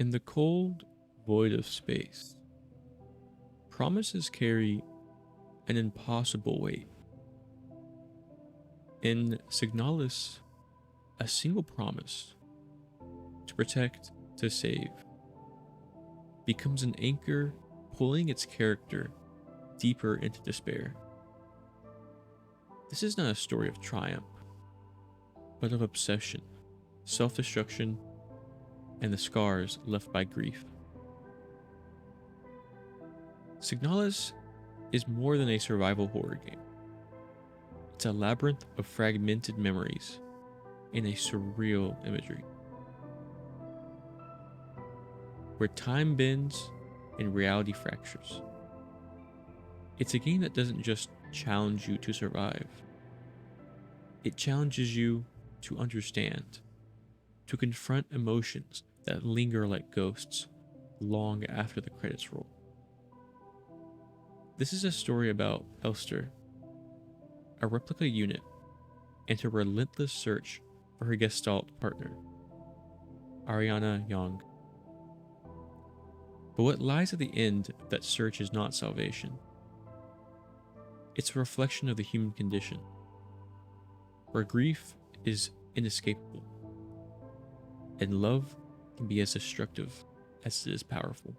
In the cold void of space, promises carry an impossible weight. In Signalis, a single promise, to protect, to save, becomes an anchor pulling its character deeper into despair. This is not a story of triumph, but of obsession, self-destruction, and the scars left by grief. Signalis is more than a survival horror game. It's a labyrinth of fragmented memories in a surreal imagery, where time bends and reality fractures. It's a game that doesn't just challenge you to survive. It challenges you to understand, to confront emotions that linger like ghosts long after the credits roll. This is a story about Elster, a replica unit, and her relentless search for her Gestalt partner, Ariana Young. But what lies at the end of that search is not salvation. It's a reflection of the human condition, where grief is inescapable, and love can be as destructive as it is powerful.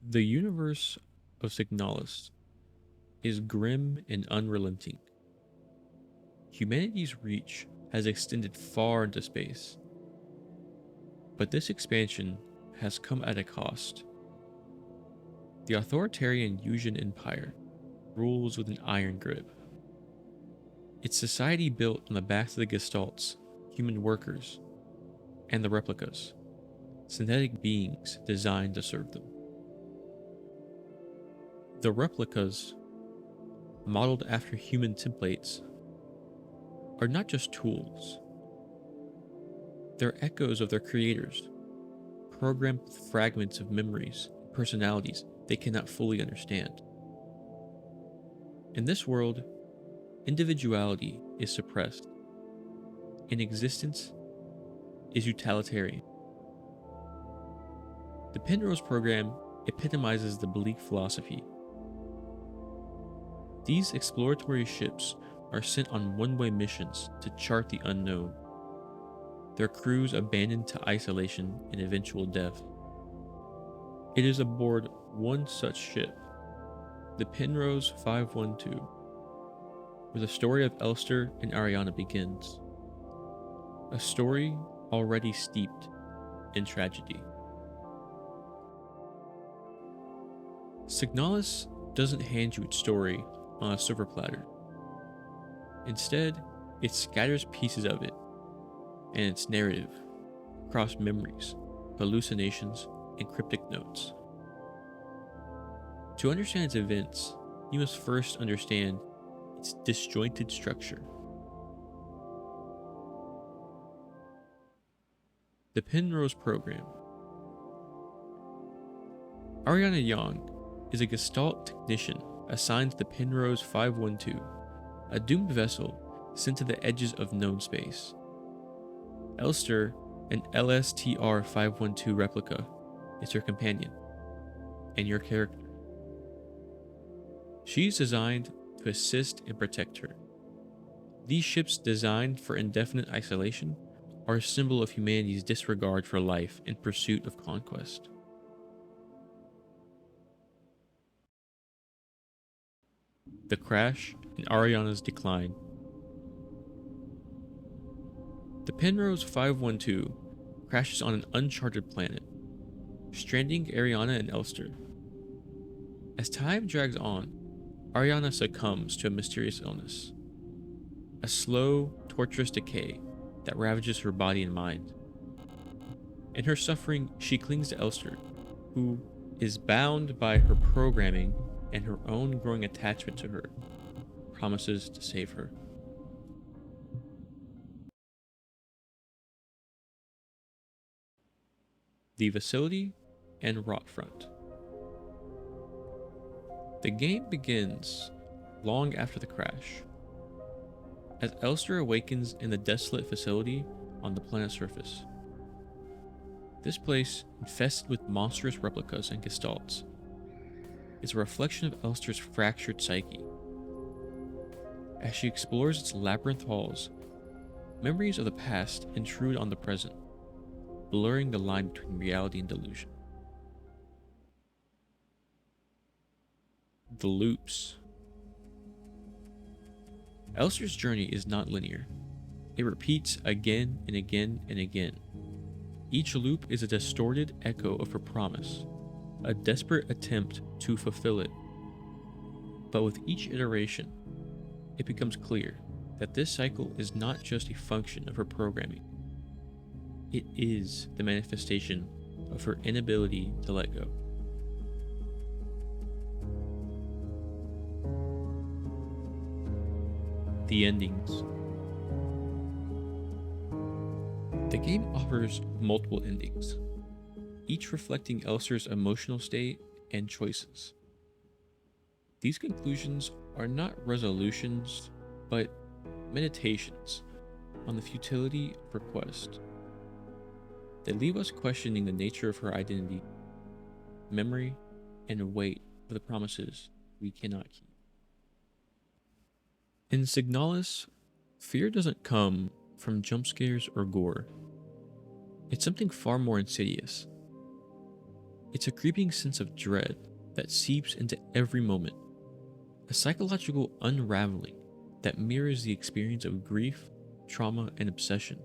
The universe of Signalis is grim and unrelenting. Humanity's reach has extended far into space, but this expansion has come at a cost. The authoritarian Yusian Empire rules with an iron grip. Its society built on the backs of the Gestalts, human workers, and the replicas, synthetic beings designed to serve them. The replicas, modeled after human templates, are not just tools. They're echoes of their creators, programmed with fragments of memories and personalities they cannot fully understand. In this world, individuality is suppressed, and existence is utilitarian. The Penrose program epitomizes the bleak philosophy. These exploratory ships are sent on one-way missions to chart the unknown, their crews abandoned to isolation and eventual death. It is aboard one such ship, the Penrose 512, where the story of Elster and Ariana begins. A story already steeped in tragedy. Signalis doesn't hand you its story on a silver platter. Instead, it scatters pieces of it and its narrative across memories, hallucinations, and cryptic notes. To understand its events, you must first understand its disjointed structure. The Penrose program. Ariana Young is a Gestalt technician assigned to the Penrose 512, a doomed vessel sent to the edges of known space. Elster, an LSTR 512 replica, is her companion, and your character. She's designed to assist and protect her. These ships designed for indefinite isolation are a symbol of humanity's disregard for life in pursuit of conquest. The crash and Ariana's decline. The Penrose 512 crashes on an uncharted planet, stranding Ariana and Elster. As time drags on, Ariana succumbs to a mysterious illness, a slow, torturous decay that ravages her body and mind. In her suffering, she clings to Elster, who is bound by her programming and her own growing attachment to her, promises to save her. The facility and Rotfront. The game begins long after the crash. as Elster awakens in the desolate facility on the planet's surface. This place, infested with monstrous replicas and gestalts, is a reflection of Elster's fractured psyche. As she explores its labyrinth halls, memories of the past intrude on the present, blurring the line between reality and delusion. The loops. Elster's journey is not linear. It repeats again and again and again. Each loop is a distorted echo of her promise, a desperate attempt to fulfill it. But with each iteration, it becomes clear that this cycle is not just a function of her programming. It is the manifestation of her inability to let go. The endings. The game offers multiple endings, each reflecting Elster's emotional state and choices. These conclusions are not resolutions, but meditations on the futility of her quest. They leave us questioning the nature of her identity, memory, and weight of the promises we cannot keep. In Signalis, fear doesn't come from jump scares or gore. It's something far more insidious. It's a creeping sense of dread that seeps into every moment, a psychological unraveling that mirrors the experience of grief, trauma, and obsession.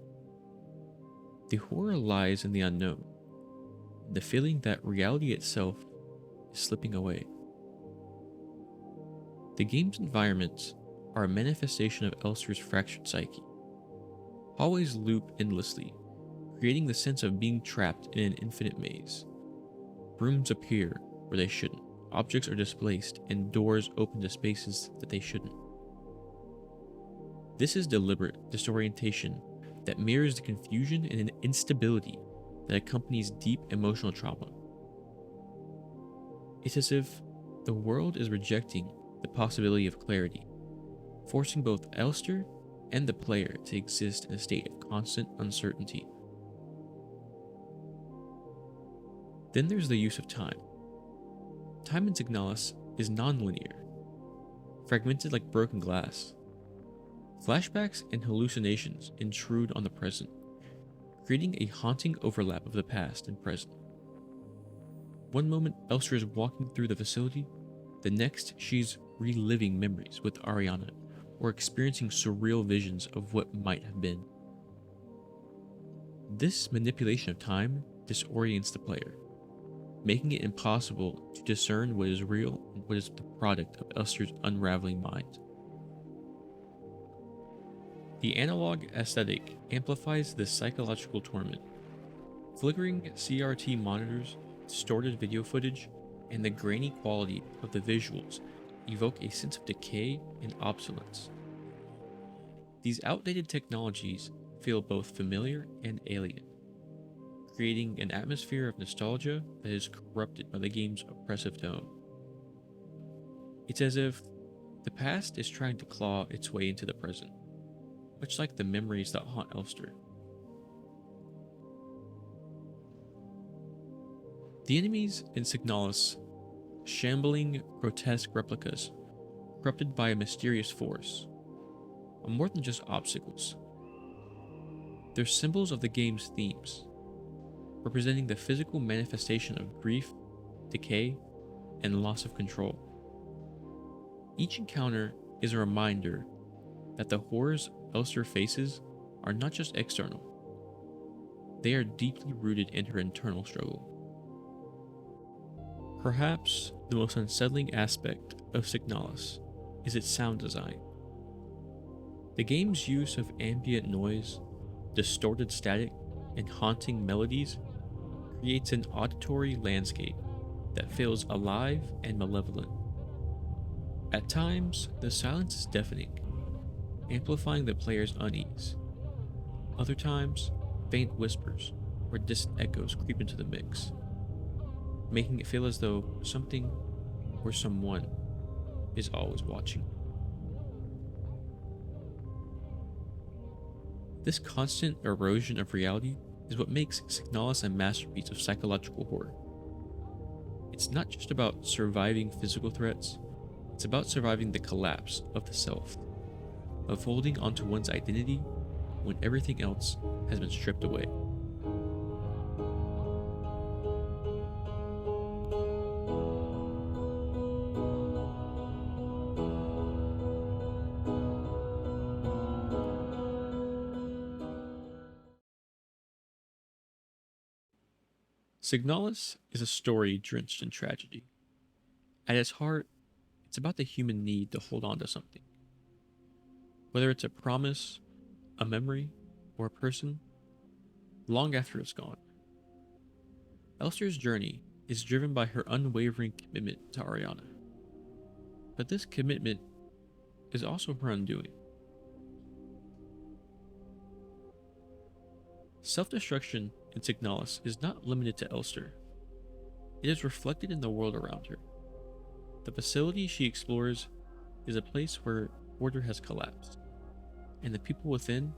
The horror lies in the unknown, the feeling that reality itself is slipping away. The game's environments are a manifestation of Elster's fractured psyche. Hallways loop endlessly, creating the sense of being trapped in an infinite maze. Rooms appear where they shouldn't, objects are displaced, and doors open to spaces that they shouldn't. This is deliberate disorientation that mirrors the confusion and instability that accompanies deep emotional trauma. It's as if the world is rejecting the possibility of clarity, forcing both Elster and the player to exist in a state of constant uncertainty. Then there's the use of time. Time in Signalis is non-linear, fragmented like broken glass. Flashbacks and hallucinations intrude on the present, creating a haunting overlap of the past and present. One moment Elster is walking through the facility, the next she's reliving memories with Ariana or experiencing surreal visions of what might have been. This manipulation of time disorients the player, making it impossible to discern what is real and what is the product of Elster's unraveling mind. The analog aesthetic amplifies this psychological torment. Flickering CRT monitors, distorted video footage, and the grainy quality of the visuals evoke a sense of decay and obsolescence. These outdated technologies feel both familiar and alien, creating an atmosphere of nostalgia that is corrupted by the game's oppressive tone. It's as if the past is trying to claw its way into the present, much like the memories that haunt Elster. The enemies in Signalis, shambling, grotesque replicas, corrupted by a mysterious force, are more than just obstacles. They're symbols of the game's themes, representing the physical manifestation of grief, decay, and loss of control. Each encounter is a reminder that the horrors Elster faces are not just external, they are deeply rooted in her internal struggle. Perhaps the most unsettling aspect of Signalis is its sound design. The game's use of ambient noise, distorted static, and haunting melodies creates an auditory landscape that feels alive and malevolent. At times, the silence is deafening, amplifying the player's unease. Other times, faint whispers or distant echoes creep into the mix, making it feel as though something or someone is always watching. This constant erosion of reality is what makes Signalis a masterpiece of psychological horror. It's not just about surviving physical threats, it's about surviving the collapse of the self, of holding onto one's identity when everything else has been stripped away. Signalis is a story drenched in tragedy. At its heart, it's about the human need to hold on to something. Whether it's a promise, a memory, or a person, long after it's gone. Elster's journey is driven by her unwavering commitment to Ariana. But this commitment is also her undoing. Self-destruction in Signalis is not limited to Elster. It is reflected in the world around her. The facility she explores is a place where order has collapsed, and the people within,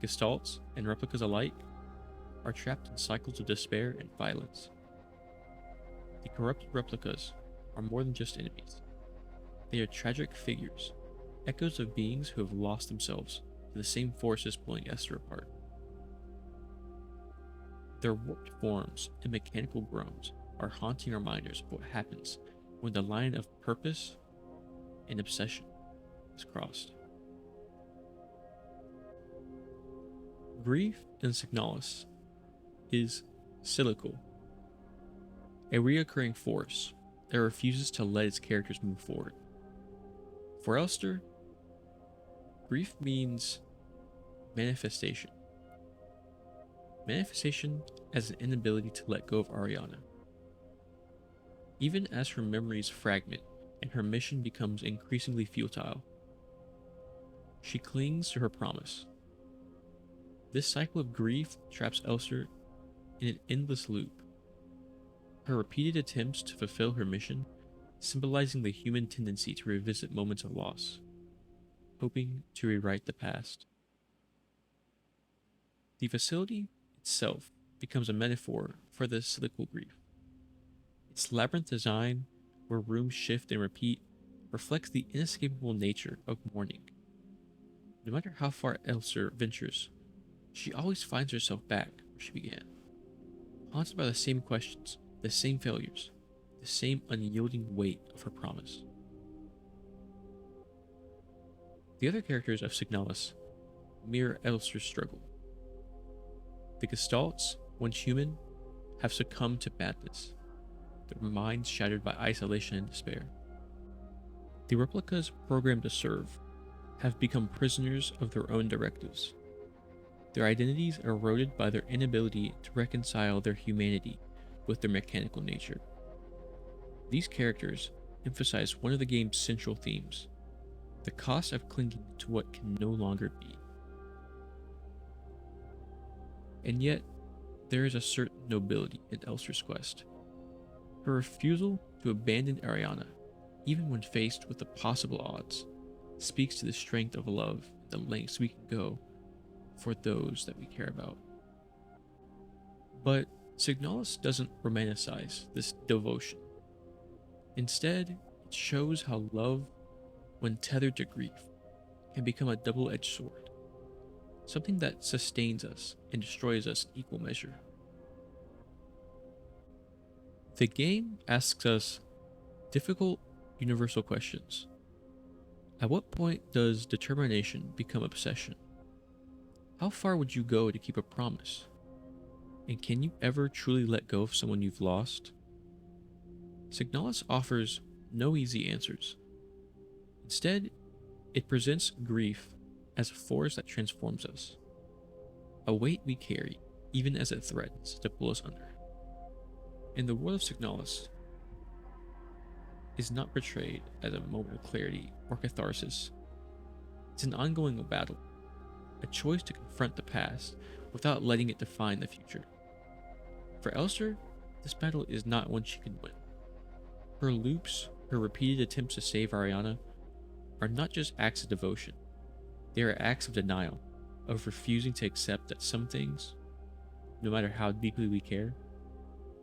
gestalts and replicas alike, are trapped in cycles of despair and violence. The corrupted replicas are more than just enemies. They are tragic figures, echoes of beings who have lost themselves to the same forces pulling Esther apart. Their warped forms and mechanical groans are haunting reminders of what happens when the line of purpose and obsession is crossed. Grief in Signalis is cyclical, a reoccurring force that refuses to let its characters move forward. For Elster, grief means manifestation. Manifestation as an inability to let go of Ariana. Even as her memories fragment and her mission becomes increasingly futile, she clings to her promise. This cycle of grief traps Elster in an endless loop. Her repeated attempts to fulfill her mission symbolizing the human tendency to revisit moments of loss, hoping to rewrite the past. The facility itself becomes a metaphor for this cyclical grief. Its labyrinth design, where rooms shift and repeat, reflects the inescapable nature of mourning. No matter how far Elster ventures, she always finds herself back where she began, haunted by the same questions, the same failures, the same unyielding weight of her promise. The other characters of Signalis mirror Elster's struggle. The gestalts, once human, have succumbed to madness, their minds shattered by isolation and despair. The replicas programmed to serve have become prisoners of their own directives, their identities eroded by their inability to reconcile their humanity with their mechanical nature. These characters emphasize one of the game's central themes, the cost of clinging to what can no longer be. And yet, there is a certain nobility in Elster's quest. Her refusal to abandon Ariana, even when faced with the possible odds, speaks to the strength of love and the lengths we can go for those that we care about. But Signalis doesn't romanticize this devotion. Instead, it shows how love, when tethered to grief, can become a double-edged sword, something that sustains us and destroys us in equal measure. The game asks us difficult, universal questions. At what point does determination become obsession? How far would you go to keep a promise? And can you ever truly let go of someone you've lost? Signalis offers no easy answers. Instead, it presents grief as a force that transforms us, a weight we carry even as it threatens to pull us under. In the world of Signalis, is not portrayed as a moment of clarity or catharsis. It's an ongoing battle, a choice to confront the past without letting it define the future. For Elster, this battle is not one she can win. Her loops, her repeated attempts to save Ariana, are not just acts of devotion, they are acts of denial, of refusing to accept that some things, no matter how deeply we care,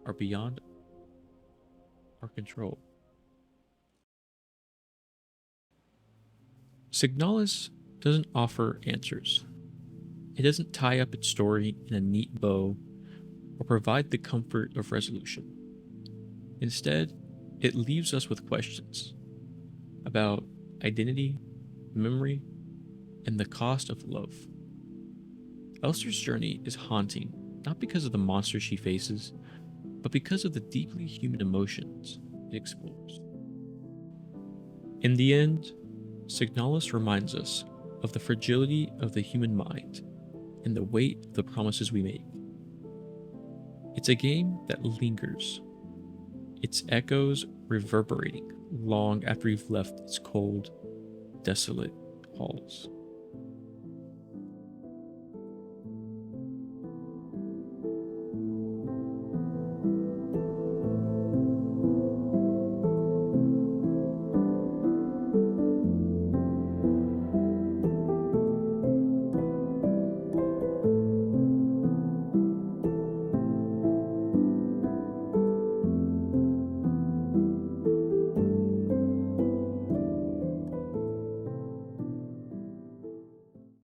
are beyond our control. Signalis doesn't offer answers. It doesn't tie up its story in a neat bow or provide the comfort of resolution. Instead, it leaves us with questions about identity, memory, and the cost of love. Elster's journey is haunting, not because of the monsters she faces, but because of the deeply human emotions it explores. In the end, Signalis reminds us of the fragility of the human mind and the weight of the promises we make. It's a game that lingers, its echoes reverberating long after we've left its cold, desolate halls.